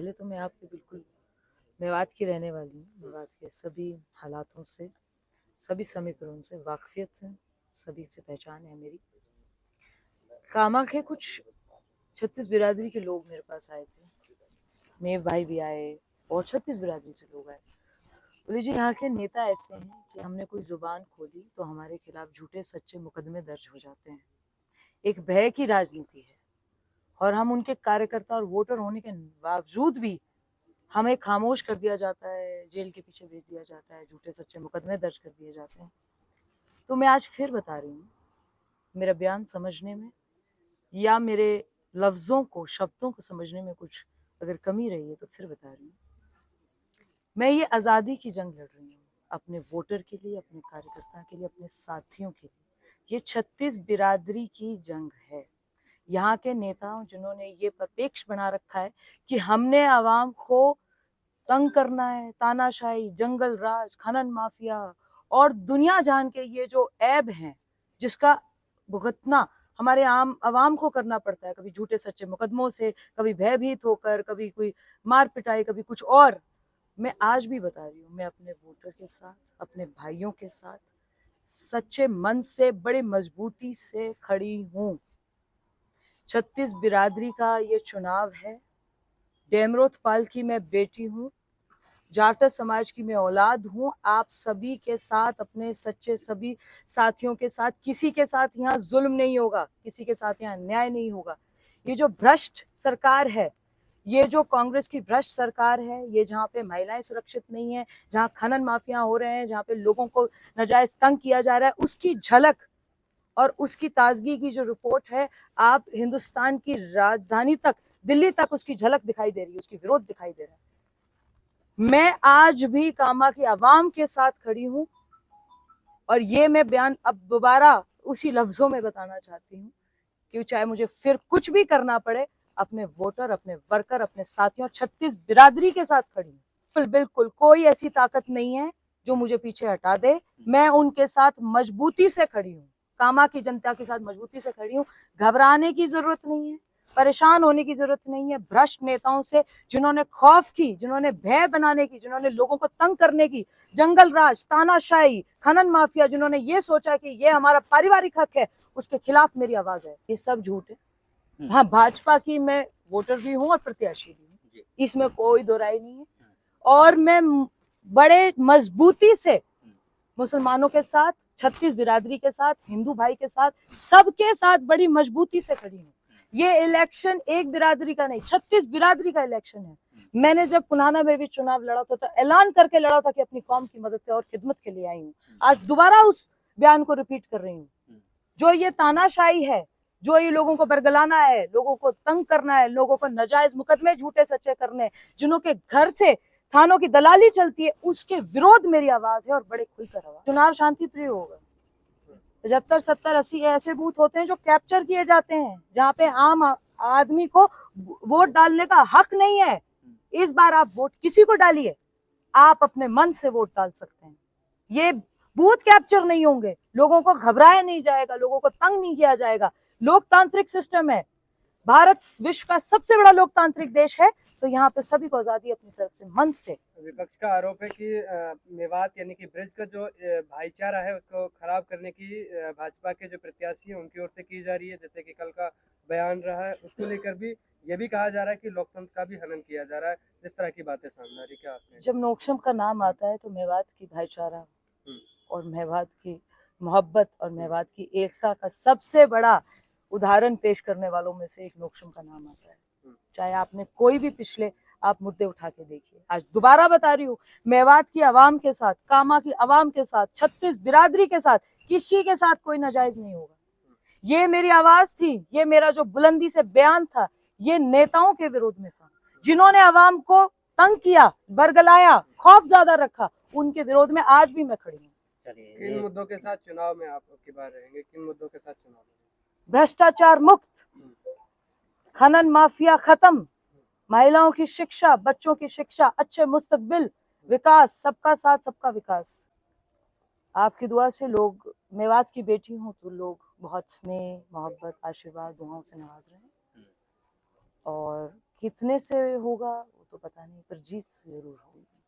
पहले तो मैं आपके बिल्कुल मेवात की रहने वाली हूँ। मेवात के सभी हालातों से, सभी समीकरणों से वाकफियत है, सभी से पहचान है मेरी। कामा के कुछ 36 बिरादरी के लोग मेरे पास आए थे, मेव भाई भी आए और 36 बिरादरी से लोग आए। बोले जी यहाँ के नेता ऐसे हैं कि हमने कोई जुबान खोली तो हमारे खिलाफ झूठे सच्चे मुकदमे दर्ज हो जाते हैं। एक भय की राजनीति है और हम उनके कार्यकर्ता और वोटर होने के बावजूद भी हमें खामोश कर दिया जाता है, जेल के पीछे भेज दिया जाता है, झूठे सच्चे मुकदमे दर्ज कर दिए जाते हैं। तो मैं आज फिर बता रही हूँ, मेरा बयान समझने में या मेरे लफ्जों को, शब्दों को समझने में कुछ अगर कमी रही है तो फिर बता रही हूँ। मैं ये आज़ादी की जंग लड़ रही हूँ, अपने वोटर के लिए, अपने कार्यकर्ता के लिए, अपने साथियों के लिए। ये 36 बिरादरी की जंग है। यहाँ के नेताओं जिन्होंने ये परिपेक्ष बना रखा है कि हमने आवाम को तंग करना है, तानाशाही, जंगल राज, खनन माफिया और दुनिया जान के ये जो ऐब हैं जिसका भुगतना हमारे आम आवाम को करना पड़ता है, कभी झूठे सच्चे मुकदमों से, कभी भयभीत होकर, कभी कोई मार पिटाई, कभी कुछ और। मैं आज भी बता रही हूँ, मैं अपने वोटर के साथ, अपने भाइयों के साथ सच्चे मन से, बड़ी मजबूती से खड़ी हूँ। 36 बिरादरी का ये चुनाव है। डेमरोथ पाल की मैं बेटी हूँ, जाट समाज की मैं औलाद हूँ। आप सभी के साथ, अपने सच्चे सभी साथियों के साथ, किसी के साथ यहाँ जुल्म नहीं होगा, किसी के साथ यहाँ अन्याय नहीं होगा। ये जो भ्रष्ट सरकार है, ये जो कांग्रेस की भ्रष्ट सरकार है, ये जहाँ पे महिलाएं सुरक्षित नहीं है, जहाँ खनन माफिया हो रहे हैं, जहाँ पे लोगों को नाजायज तंग किया जा रहा है, उसकी झलक और उसकी ताजगी की जो रिपोर्ट है, आप हिंदुस्तान की राजधानी तक, दिल्ली तक उसकी झलक दिखाई दे रही है, उसकी विरोध दिखाई दे रहा है। मैं आज भी कामा की आवाम के साथ खड़ी हूं और ये मैं बयान अब दोबारा उसी लफ्जों में बताना चाहती हूँ कि चाहे मुझे फिर कुछ भी करना पड़े, अपने वोटर, अपने वर्कर, अपने साथियों 36 बिरादरी के साथ खड़ी हूँ। बिल्कुल बिल्कुल कोई ऐसी ताकत नहीं है जो मुझे पीछे हटा दे। मैं उनके साथ मजबूती से खड़ी हूँ, कामा की जनता के साथ मजबूती से खड़ी हूँ। घबराने की जरूरत नहीं है, परेशान होने की जरूरत नहीं है। भ्रष्ट नेताओं से, जिन्होंने खौफ की, जिन्होंने भय बनाने की, जिन्होंने लोगों को तंग करने की, जंगल राज, तानाशाही, खनन माफिया, जिन्होंने ये सोचा कि ये हमारा पारिवारिक हक है, उसके खिलाफ मेरी आवाज है। ये सब झूठ है। हाँ, भाजपा की मैं वोटर भी हूँ और प्रत्याशी भी हूँ, इसमें कोई दो राय नहीं है। और मैं बड़े मजबूती से मुसलमानों के साथ, 36 बिरादरी के साथ, हिंदू भाई के साथ, सबके साथ बड़ी मजबूती से खड़ी हूँ। ये इलेक्शन एक बिरादरी का नहीं, 36 बिरादरी का इलेक्शन है। मैंने जब पुनाना में भी चुनाव लड़ा था तो ऐलान करके लड़ा था कि अपनी कौम की मदद और खिदमत के लिए आई हूँ। आज दोबारा उस बयान को रिपीट कर रही हूँ। जो ये तानाशाही है, जो ये लोगों को बरगलाना है, लोगों को तंग करना है, लोगों को नाजायज मुकदमे झूठे सच्चे करने, जिन्हों के घर से थानों की दलाली चलती है, उसके विरोध मेरी आवाज है और बड़े खुलकर आवाज। चुनाव शांति प्रिय होगा। 75, 70, 80 ऐसे बूथ होते हैं जो कैप्चर किए जाते हैं, जहाँ पे आम आदमी को वोट डालने का हक नहीं है। इस बार आप वोट किसी को डालिए, आप अपने मन से वोट डाल सकते हैं। ये बूथ कैप्चर नहीं होंगे, लोगों को घबराया नहीं जाएगा, लोगों को तंग नहीं किया जाएगा। लोकतांत्रिक सिस्टम है, भारत विश्व का सबसे बड़ा लोकतांत्रिक देश है, तो यहाँ पे सभी को आजादी अपनी तरफ से, मन से। विपक्ष का आरोप है कि मेवात यानी कि ब्रज का जो भाईचारा है उसको खराब करने की भाजपा के जो प्रत्याशी हैं उनकी ओर से की जा रही है। जैसे कि कल का बयान रहा है, उसको लेकर भी ये भी कहा जा रहा है कि लोकतंत्र का भी हनन किया जा रहा है। इस तरह की बातें सामने आ रही, क्या आपने? जब नोक्शम का नाम आता है तो मेवात की भाईचारा और मेवात की मोहब्बत और मेवात की एकता का सबसे बड़ा उदाहरण पेश करने वालों में से एक नोक्शम का नाम आता है। चाहे आपने कोई भी पिछले आप मुद्दे उठा के देखिए। आज दोबारा बता रही हूँ, मेवात की आवाम के साथ, कामा की आवाम के साथ, 36 बिरादरी के साथ, किसी के साथ कोई नाजायज नहीं होगा। ये मेरी आवाज थी, ये मेरा जो बुलंदी से बयान था, ये नेताओं के विरोध में था, जिन्होंने आवाम को तंग किया, बरगलाया, खौफ ज्यादा रखा, उनके विरोध में आज भी मैं खड़ी हूँ। किन मुद्दों के साथ चुनाव में आप की बार रहेंगे? किन मुद्दों के साथ चुनाव में? भ्रष्टाचार मुक्त, खनन माफिया खत्म, महिलाओं की शिक्षा, बच्चों की शिक्षा, अच्छे मुस्तकबिल, विकास, सबका साथ सबका विकास। आपकी दुआ से लोग, मेवात की बेटी हूँ तो लोग बहुत स्नेह, मोहब्बत, आशीर्वाद, दुआओं से नवाज रहे हैं। और कितने से होगा तो पता नहीं, पर जीत जरूर होगी।